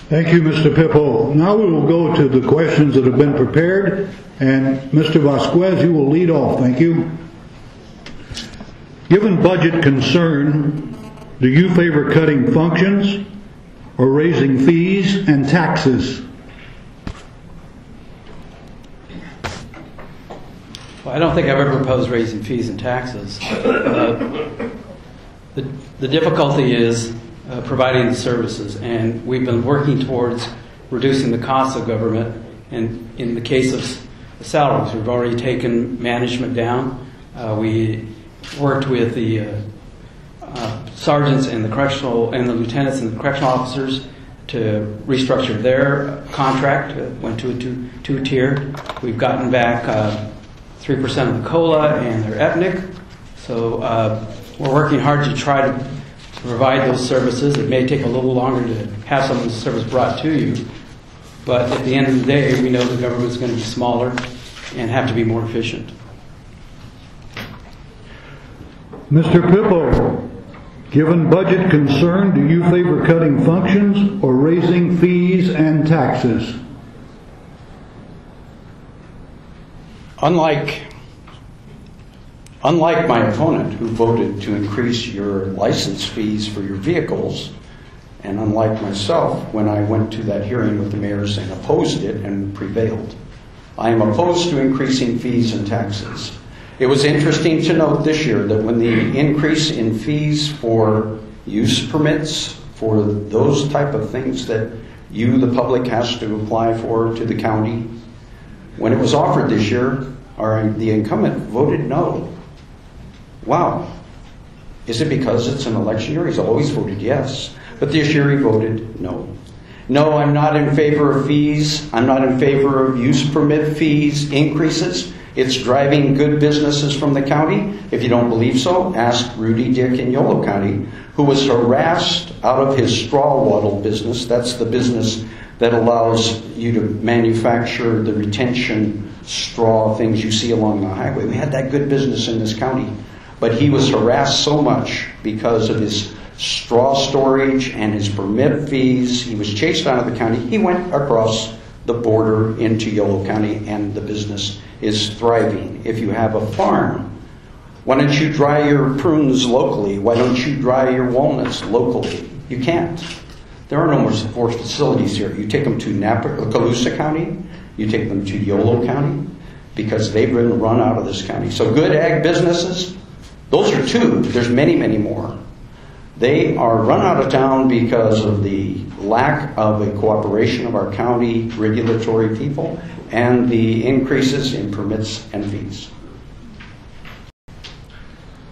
Thank you, Mr. Pippo. Now we will go to the questions that have been prepared, and Mr. Vasquez, you will lead off. Thank you. Given budget concern, do you favor cutting functions or raising fees and taxes? Well, I don't think I've ever proposed raising fees and taxes. The difficulty is providing the services, and we've been working towards reducing the cost of government. And in the case of the salaries, we've already taken management down. We worked with the sergeants and the correctional and the lieutenants and the correctional officers to restructure their contract. Went to a two-tier. We've gotten back 3% of the COLA and their EPNIC. So we're working hard to try to provide those services. It may take a little longer to have some of the service brought to you, but at the end of the day, we know the government is going to be smaller and have to be more efficient. Mr. Pippo, given budget concern, do you favor cutting functions or raising fees and taxes? Unlike my opponent, who voted to increase your license fees for your vehicles, and unlike myself, when I went to that hearing with the mayors and opposed it and prevailed, I am opposed to increasing fees and taxes. It was interesting to note this year that when the increase in fees for use permits, for those type of things that you, the public, has to apply for to the county, when it was offered this year, the incumbent voted no. Wow. Is it because it's an election year? He's always voted yes. But this year he voted no. No, I'm not in favor of fees. I'm not in favor of use permit fees increases. It's driving good businesses from the county. If you don't believe so, ask Rudy Dick in Yolo County, who was harassed out of his straw wattle business. That's the business that allows you to manufacture the retention straw things you see along the highway. We had that good business in this county. But he was harassed so much because of his straw storage and his permit fees. He was chased out of the county. He went across the border into Yolo County, and the business is thriving. If you have a farm, why don't you dry your prunes locally? Why don't you dry your walnuts locally? You can't. There are no more facilities here. You take them to Colusa County, you take them to Yolo County, because they've been run out of this county. So good ag businesses, those are two. There's many, many more. They are run out of town because of the lack of a cooperation of our county regulatory people and the increases in permits and fees.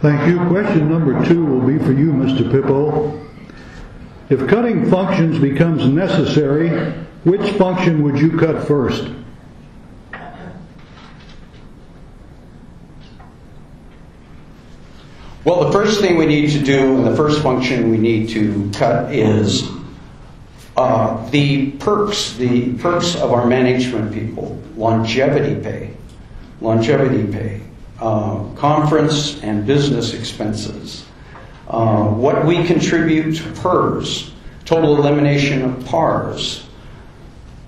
Thank you. Question number 2 will be for you, Mr. Pippo. If cutting functions becomes necessary, which function would you cut first? Well, the first thing we need to do, and the first function we need to cut is the perks of our management people, longevity pay, conference and business expenses, what we contribute to PERS, total elimination of PARs,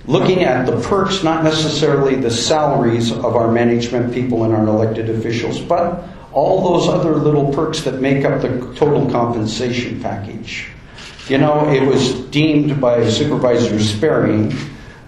looking at the perks, not necessarily the salaries of our management people and our elected officials, but all those other little perks that make up the total compensation package. You know, it was deemed by Supervisor Sperring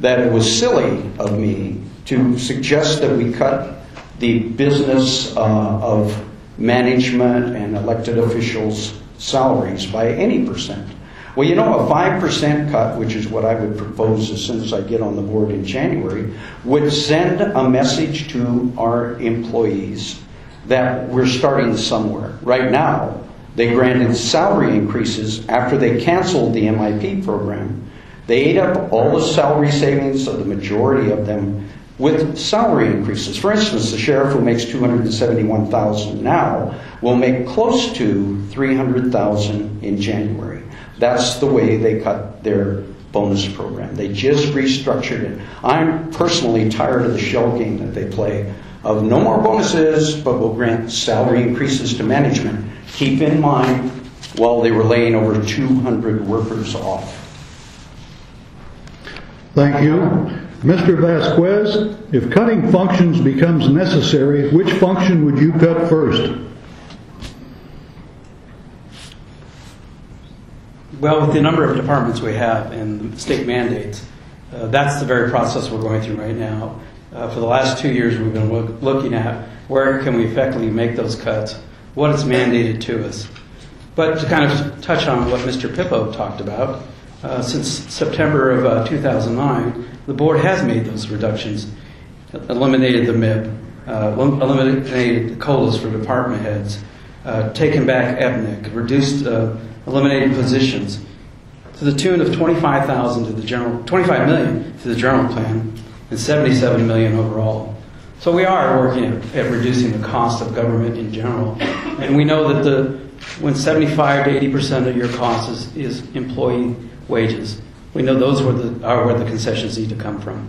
that it was silly of me to suggest that we cut the business of management and elected officials' salaries by any percent. Well, you know, a 5% cut, which is what I would propose as soon as I get on the board in January, would send a message to our employees that we're starting somewhere. Right now, they granted salary increases after they canceled the MIP program. They ate up all the salary savings of the majority of them with salary increases. For instance, the sheriff who makes $271,000 now will make close to $300,000 in January. That's the way they cut their bonus program. They just restructured it. I'm personally tired of the shell game that they play of no more bonuses, but we'll grant salary increases to management. Keep in mind, while they were laying over 200 workers off. Thank you. Mr. Vasquez, if cutting functions becomes necessary, which function would you cut first? Well, with the number of departments we have and the state mandates, that's the very process we're going through right now. For the last 2 years, we've been looking at where can we effectively make those cuts, what is mandated to us. But to kind of touch on what Mr. Pippo talked about, since September of 2009, the board has made those reductions, eliminated the MIP, eliminated the COLAs for department heads, taken back EBNIC, reduced, eliminated positions to the tune of $25 million to the general plan, and $77 million overall. So we are working at reducing the cost of government in general, and we know that when 75 to 80% of your cost is employee wages, we know those are where the concessions need to come from.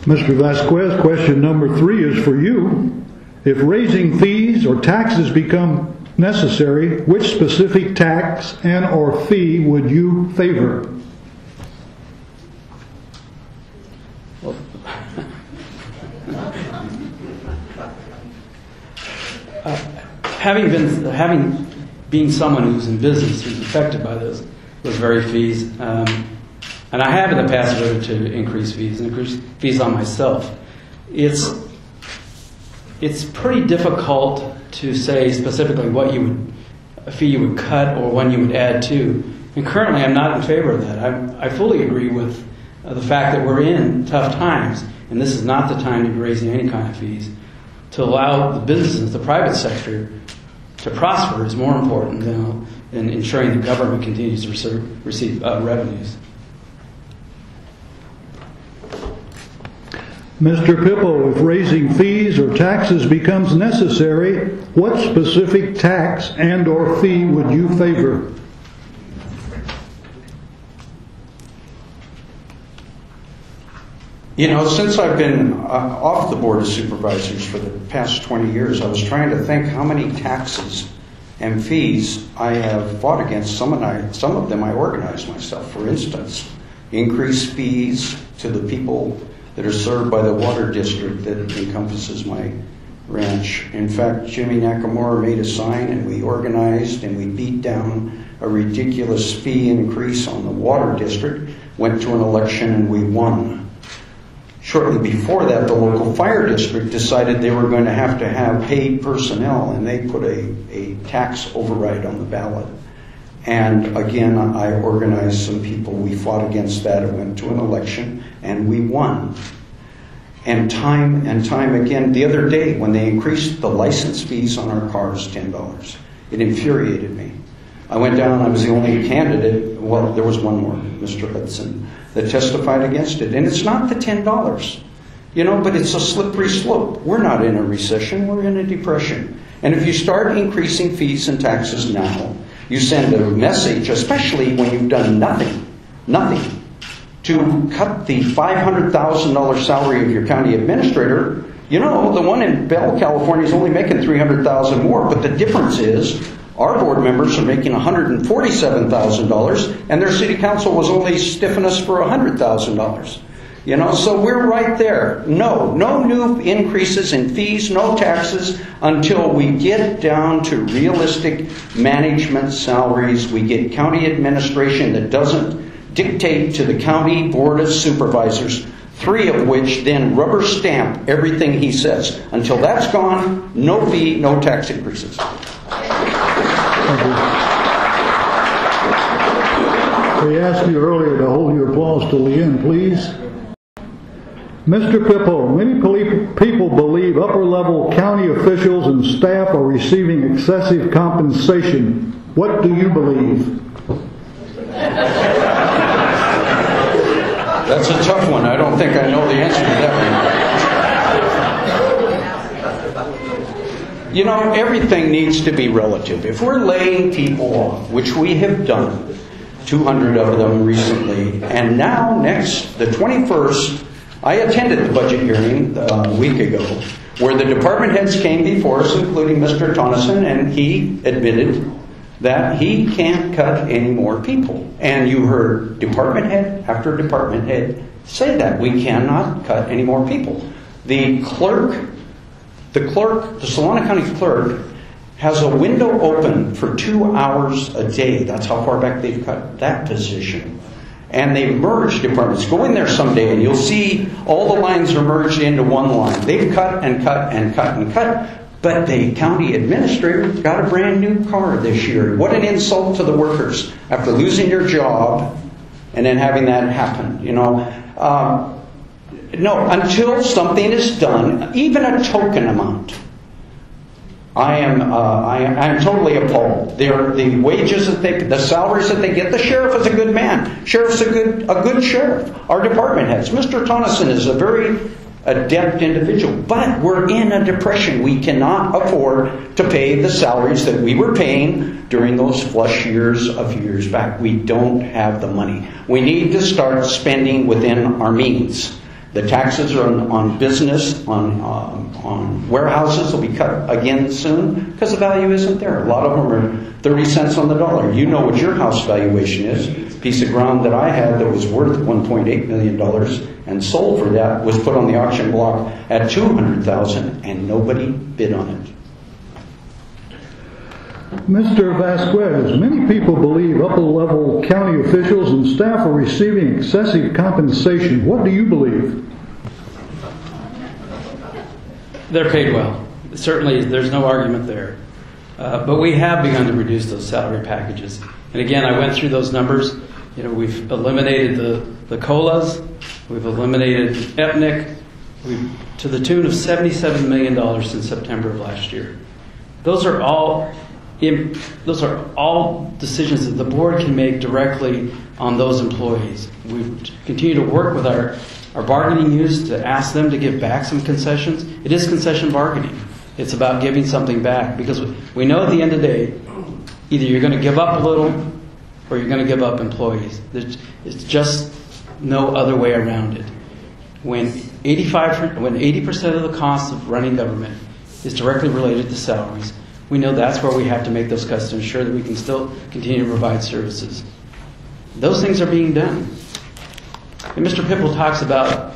Mr. Vasquez, question number 3 is for you. If raising fees or taxes become necessary, which specific tax and or fee would you favor? Well, being someone who's in business who's affected by those very fees, and I have in the past voted to increase fees on myself. It's pretty difficult to say specifically a fee you would cut or one you would add to. And currently, I'm not in favor of that. I fully agree with the fact that we're in tough times, and this is not the time to be raising any kind of fees. To allow the businesses, the private sector, to prosper is more important than ensuring the government continues to receive revenues. Mr. Pippo, if raising fees or taxes becomes necessary, what specific tax and or fee would you favor? You know, since I've been off the Board of Supervisors for the past 20 years, I was trying to think how many taxes and fees I have fought against. Some of them I organized myself. For instance, increased fees to the people that are served by the water district that encompasses my ranch. In fact, Jimmy Nakamura made a sign and we organized and we beat down a ridiculous fee increase on the water district, went to an election and we won. Shortly before that, the local fire district decided they were going to have paid personnel, and they put a tax override on the ballot. And again, I organized some people. We fought against that and went to an election, and we won. And time again, the other day when they increased the license fees on our cars, $10, it infuriated me. I went down, I was the only candidate, well, there was one more, Mr. Hudson, that testified against it. And it's not the $10, but it's a slippery slope. We're not in a recession, we're in a depression. And if you start increasing fees and taxes now, you send a message, especially when you've done nothing, to cut the $500,000 salary of your county administrator. The one in Bell, California is only making $300,000 more, but the difference is our board members are making $147,000, and their city council was only stiffing us for $100,000. So we're right there. No new increases in fees, no taxes until we get down to realistic management salaries. We get county administration that doesn't dictate to the county board of supervisors, 3 of which then rubber stamp everything he says. Until that's gone, no fee, no tax increases. We asked you earlier to hold your applause till the end, please. Mr. Pippo, many people believe upper-level county officials and staff are receiving excessive compensation. What do you believe? That's a tough one. I don't think I know the answer to that one. Everything needs to be relative. If we're laying people off, which we have done, 200 of them recently, and now the 21st, I attended the budget hearing a week ago, where the department heads came before us, including Mr. Tonneson, and he admitted that he can't cut any more people. And you heard department head after department head say that we cannot cut any more people. The Solano County clerk has a window open for 2 hours a day. That's how far back they've cut that position. And they merged departments. Go in there someday and you'll see all the lines are merged into one line. They've cut and cut and cut and cut. But the county administrator got a brand new car this year. What an insult to the workers after losing your job and then having that happen. No, until something is done, even a token amount, I am totally appalled. The wages that the salaries that they get. The sheriff is a good man. Sheriff's a good sheriff. Our department heads. Mr. Tonneson is a very adept individual, but we're in a depression. We cannot afford to pay the salaries that we were paying during those flush years a few years back. We don't have the money. We need to start spending within our means. The taxes on business, on warehouses will be cut again soon because the value isn't there. A lot of them are 30 cents on the dollar. You know what your house valuation is. A piece of ground that I had that was worth $1.8 million and sold for that was put on the auction block at $200,000 and nobody bid on it. Mr. Vasquez, many people believe upper-level county officials and staff are receiving excessive compensation. What do you believe? They're paid well. Certainly, there's no argument there. But we have begun to reduce those salary packages. And again, I went through those numbers. We've eliminated the COLAs. We've eliminated EPNIC to the tune of $77 million since September of last year. Those are all decisions that the board can make directly on those employees. We continue to work with our bargaining units to ask them to give back some concessions. It is concession bargaining. It's about giving something back because we know at the end of the day, either you're going to give up a little or you're going to give up employees. It's just no other way around it. When 80% of the cost of running government is directly related to salaries, we know that's where we have to make those cuts to ensure that we can still continue to provide services. Those things are being done. And Mr. Pippo talks about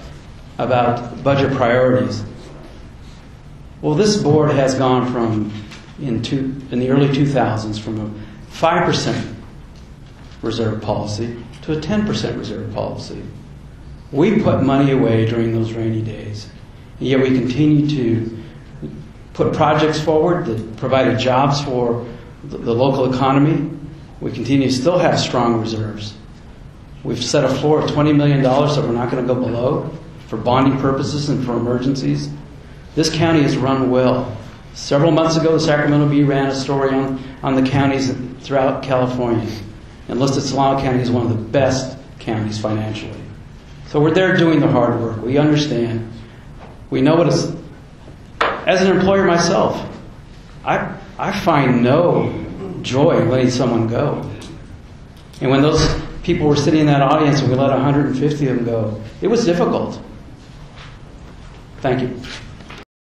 budget priorities. Well, this board has gone from, in the early 2000s, from a 5% reserve policy to a 10% reserve policy. We put money away during those rainy days. And yet we continue to put projects forward that provided jobs for the local economy. We continue to still have strong reserves. We've set a floor of $20 million that we're not going to go below for bonding purposes and for emergencies. This county is run well. Several months ago, the Sacramento Bee ran a story on the counties throughout California and listed Solano County as one of the best counties financially. So we're there doing the hard work. We understand. We know what it's... As an employer myself, I find no joy in letting someone go. And when those people were sitting in that audience and we let 150 of them go, it was difficult. Thank you.